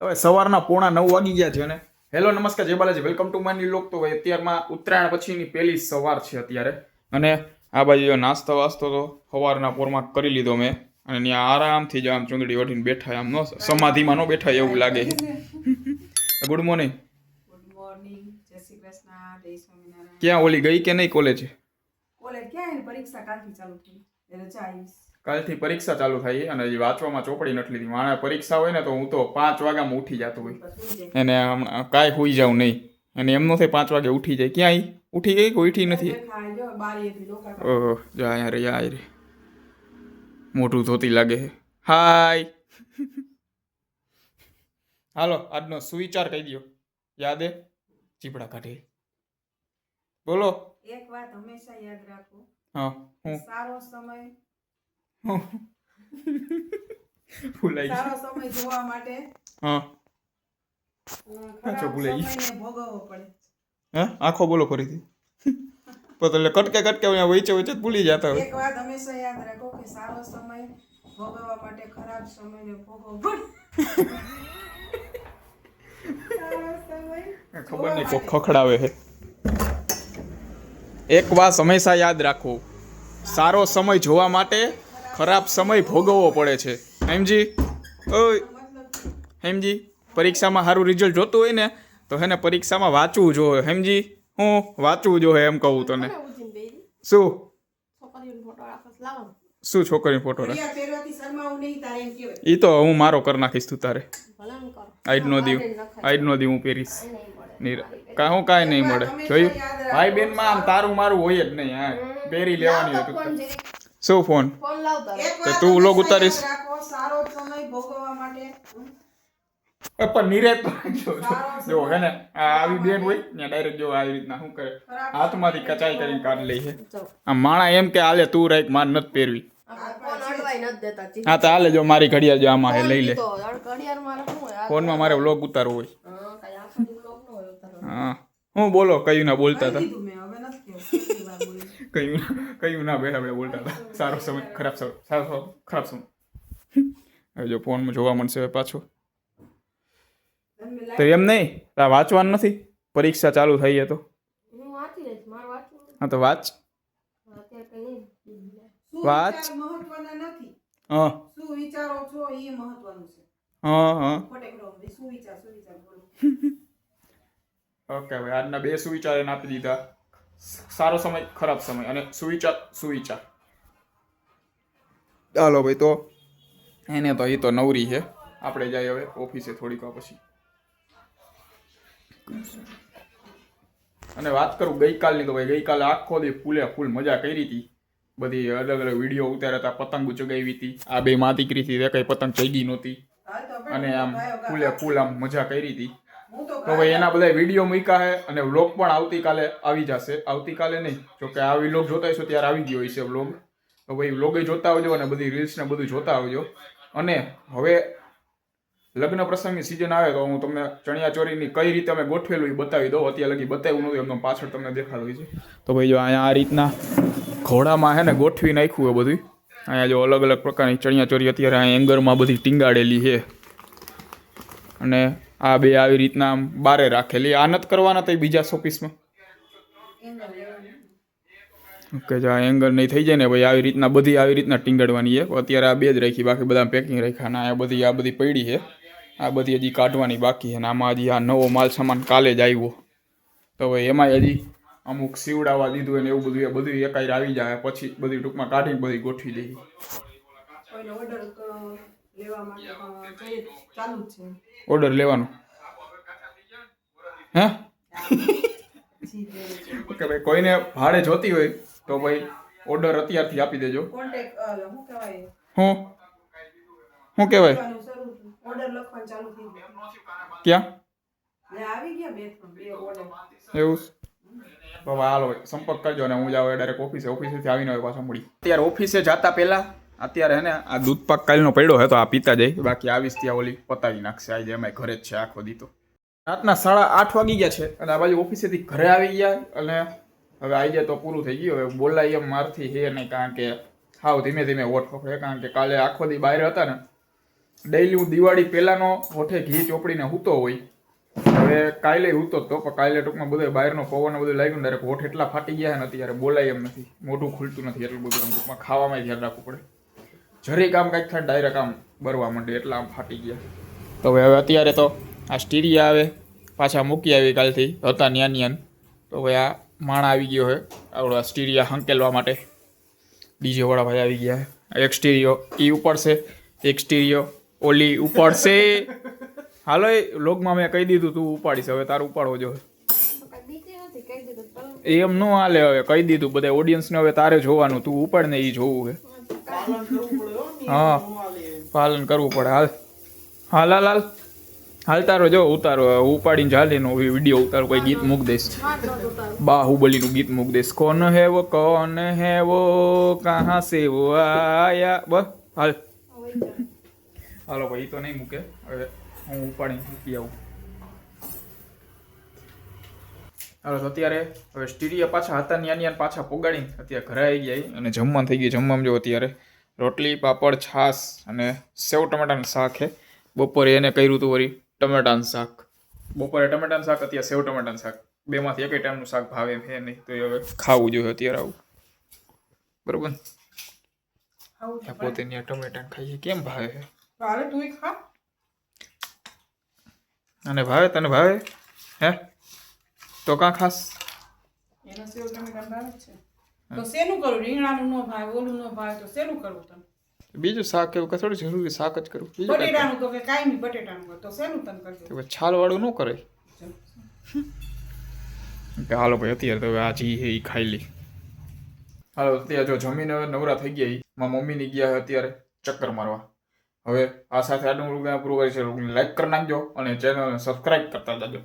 હવે સવારના 8:45 વાગી ગયા છે અને હેલો નમસ્કાર જય Balaji welcome to my new look. તો ભાઈ અત્યારમાં ઉત્તરાયણ પછીની પહેલી સવાર છે અત્યારે અને આ બાજુ નાસ્તો વાસ્તો તો સવારના પોરમાં કરી લીધો મેં અને ત્યાં આરામથી જ આમ ચૂંદડી વઢીને બેઠા આમ નો સમાધિમાં નો બેઠા એવું લાગે છે. Good morning. ગુડ મોર્નિંગ, જય શ્રી કૃષ્ણ, જય સ્વામિનારાયણ. ક્યાં ઓલી ગઈ કે નહીં કોલેજ? કોલેજ ક્યાં એની પરીક્ષા કાલથી ચાલુ થઈ રજા આવીશ. કાલથી પરીક્ષા ચાલુ થાય અને હજી વાંચવામાં ચોપડી નથી લીધી. મારે પરીક્ષા હોય ને તો હું તો 5 વાગ્યામાં ઉઠી જતો હોય એને કાંઈ હોઈ જાઉં નહીં અને એમ નો થાય 5 વાગે ઉઠી જાય. ક્યાં ઉઠી ગઈ કોઈ ઉઠી નથી? ઓહો જા યાર યાર મોટું ધોતી લાગે છે. હાય હાલો આજનો સુવિચાર કહી દો. યાદ હે? ચીપડા કાઢે બોલો. એક વાત હંમેશા યાદ રાખો. હા હું સારો સમય ભૂલાઈ સારો સમય જોવા માટે હા ખરાબ ભૂલાઈ સમયને ભોગવવો પડે. હા આખો બોલો ફરીથી. એટલે કટકે કટકે વચ્ચે વચ્ચે ભૂલી જતા હોય. એક વાત હંમેશા યાદ રાખો કે સારો સમય ભોગવવા માટે ખરાબ સમયને ભોગવવો પડે. સારો સમય ખબર નહીં કોઈ ખખડાવે છે. એક વાત હંમેશા યાદ રાખો, સારો સમય જોવા માટે ખરાબ સમય ભોગવવો પડે છે. હેમજી ઓય હેમજી પરીક્ષામાં સારું રિઝલ્ટ જોતું હોય ને તો હેને પરીક્ષામાં વાંચવું જોઈએ. હેમજી હું વાંચવું જોઈએ એમ કહું તને. શું શું છોકરીનો ફોટો રાખ? રિયા પહેરવાથી શરમાવું નહીં તારે એમ કહેવાય. એ તો હું મારો કરી નાખીશ તું તારે. આઈડ નો દી હું પહેરીશ. હું કાંઈ નહીં મળે જોયું ભાઈ બેનમાં આમ તારું મારું હોય જ નહીં. હા પહેરી લેવાની હોય તું. શું ફોન તો તું વ્લોગ ઉતારીશ? રાખો સારો સમય ભોગવવા માટે પણ નિરેત જો હે ને આવી બેન હોય ને ડાયરેક્ટ જો આવી રીતના શું કરે હાથમાંથી કચાઈ કરીને કાઢી લે છે. આ માણા એમ કે હાલે તું રાખ માર નથી પહેરવી. હા તો હાલે જો મારી ઘડિયાળ જો આમાં હે લઈ લે. ફોનમાં મારે વ્લોગ ઉતારવો હોય. હા હું બોલો કયું ના બોલતા હતા? કીધું મેં હવે નથી કહેવું. કયું ના બેઠા બેઠા બોલતા હતા. સારો સમય ખરાબ સમય સારો ખરાબ સમય. હવે જો ફોનમાં જોવા મળશે હવે પાછો. તો એમ નહીં વાંચવાનું નથી પરીક્ષા ચાલુ થઈ તો? હા તો વાંચ વાંચ. મહત્વના નથી. હા શું વિચારો છો એ મહત્વનું છે. હા હા શું વિચાર બોલો. ઓકે ભાઈ આજના 2 સુવિચાર એને આપી દીધા. સારો સમય ખરાબ સમય અને સુવિચાર. ચાલો ભાઈ તો એને તો એ તો નવરી છે. આપણે જઈએ હવે ઓફિસે થોડીક વાર પછી. અને વાત કરું ગઈકાલની તો ભાઈ ગઈકાલે આખો દી ફૂલે ફૂલ મજા કરી હતી. બધી અલગ અલગ વિડીયો ઉતાર્યા હતા, પતંગ ચગાવી હતી. આ બે માં દીકરીથી કઈ પતંગ ચગી નહોતી અને આમ ફૂલે ફૂલ આમ મજા કરી હતી. તો ભાઈ એના બધા વિડીયો મૂક્યા છે અને વ્લોગ પણ આવતીકાલે આવી જશે. આવતીકાલે નહીં જોકે આ વ્લોગ જોતા હશો ત્યારે આવી ગયો હશે વ્લોગ. તો ભાઈ વ્લોગે જોતા આવજો અને બધી રીલ્સ ને બધું જોતા આવજો. અને હવે લગ્ન પ્રસંગની સિઝન આવે તો હું તમને ચણિયા ચોરીની કઈ રીતે અમે ગોઠવેલું એ બતાવી દઉં. અત્યારે લગી બતાવ્યું નહોતું એમનો પાછળ તમને દેખાતું છે. તો ભાઈ જો અહીંયા આ રીતના ઘોડામાં હે ને ગોઠવી નાખ્યું હોય બધું. અહીંયા જો અલગ અલગ પ્રકારની ચણિયા ચોરી અત્યારે અહીંયા એંગરમાં બધી ટીંગાડેલી છે અને આ બે આવી રીતના આમ બારે રાખેલી. આ નથી કરવાના તો બીજા શોપીસમાં ઓકે જો આ એંગલ નહીં થઈ જાય ને ભાઈ આવી રીતના બધી આવી રીતના ટીંગાડવાની છે. અત્યારે આ 2 જ રાખી, બાકી બધા પેકિંગ રાખ્યા. અને આ બધી પડી છે. આ બધી હજી કાઢવાની બાકી છે અને આમાં હજી આ નવો માલ સામાન કાલે જ આવ્યો. તો ભાઈ એમાં હજી અમુક સીવડાવવા દીધું હોય ને એવું બધું એકાઈ આવી જાય પછી બધી ટૂંકમાં કાઢીને બધી ગોઠવી દઈએ. ઓર્ડર લેવાનો હે ઓકે ભાઈ કોઈને ભાડે જોતી હોય તો ભાઈ ઓર્ડર અત્યારથી આપી દેજો. શું કહેવાય ક્યાં એવું તો હાલો સંપર્ક કરજો અને હું જાઉં ડાયરેક્ટ ઓફિસેથી આવીને હોય પાછો મળી. અત્યારે ઓફિસે જતા પહેલા અત્યારે હે ને આ દૂધ પાક કાલનો પડ્યો હોય તો આ પીતા જાય. બાકી આવીશ ત્યાં ઓલી પતાવી નાખશે. આજે એમાં ઘરે જ છે આખો દી. તો રાતના 8:30 વાગી ગયા છે અને આ બાજુ ઓફિસેથી ઘરે આવી ગયા અને હવે આવી જાય તો પૂરું થઈ ગયું. હવે બોલાય એમ મારથી હે નહીં કારણ કે હાવ ધીમે ધીમે વોટ પકડે કારણ કે કાલે આખો દી બહાર હતા ને ડેઈલી હું દિવાળી પહેલાનો હોઠે ઘી ચોપડીને હૂતો હોય. હવે કાલે હૂતો તો પણ કાલે ટૂંકમાં બધો બહારનો પવન બધું લાગ્યું ને હોઠ એટલા ફાટી ગયા ને અત્યારે બોલાય એમ નથી, મોઢું ખુલતું નથી, એટલું બધું આમ ટૂંકમાં ખાવામાં ધ્યાન રાખવું પડે. જરીક આમ કાંઈક થાય ડાયરેક્ટ આમ બરવા માંડે એટલા આમ ફાટી ગયા. તો હવે અત્યારે તો આ સ્ટીરિયા આવે પાછા મૂકી આવી કાલથી હતા ન્યાન. તો હવે આ માણા આવી ગયો છે આવડો સ્ટીરિયા હંકેલવા માટે. ડીજે વાળા ભાઈ આવી ગયા. એક સ્ટીરિયો ઈ ઉપડશે, એક સ્ટીરિયો ઓલી ઉપાડશે. હાલો એ લોગમાં મેં કહી દીધું તું ઉપાડીશ, હવે તારું ઉપાડવો જો. એમ ન હાલે, હવે કહી દીધું બધા ઓડિયન્સને, હવે તારે જોવાનું, તું ઉપાડ ને એ જોવું છે. હા પાલન કરવું પડે. હાલ હાલ હાલ હાલ હાલ તારો જો ઉતારો ઉપાડીને ચાલીનો વિડીયો ઉતારો, કોઈ ગીત મૂક દઈશ, બાહુબલીનું ગીત મૂક દઈશ. કોણ હે વો કહા સે વો આયા. બસ હાલ હાલો ભાઈ તો નહીં મૂકે, હવે હું ઉપાડીને મૂકી આવું. હાલો અત્યારે હવે સ્ટીરિયા પાછા હતા ન્યા પાછા પોગાડીને અત્યારે ઘરે આવી ગયા અને જમવાનું થઈ ગયું. જમવામાં જો અત્યારે રોટલી પાપડ છાશ અને સેવ ટમાટાનું શાક છે. બપોરે એને કર્યું હતું વળી ટમેટાનું શાક. બપોરે ટમેટાનું શાક, અત્યારે સેવ ટમેટાનું શાક. બેમાંથી એક ટાઈમનું શાક ભાવે છે નહીં, તો હવે ખાવું જોઈએ અત્યારે આવું. બરોબર પોતે ત્યાં ટમેટાને ખાઈએ કેમ ભાવે છે? અને ભાવે તને ભાવે હે? તો કાં ખાસ એનો સેવ ટમેટાનું ભાવે છે તો શેનું કરું? રીંગણાનું ન ભાવે, ઓલું ન ભાવે તો શેનું કરવું તમે? બીજું શાક એવું થોડું જરૂરી શાક જ કરવું. બટેટાનું તો કે કાંઈ નહીં, બટેટાનું કર તો શેનું તમે કરજો? છાલ વાળું ન કરે. હાલો ભાઈ અત્યારે તો આ જી એ ખાઈ લી. હાલો અત્યારે જો જમીને નવરા થઈ ગયા. મારા મમ્મીની ગયા અત્યારે ચક્કર મારવા. હવે આ સાથે આજનું પૂરું કરી છે. લાઈક કરી નાખજો અને ચેનલને સબસ્ક્રાઈબ કરતા જાજો.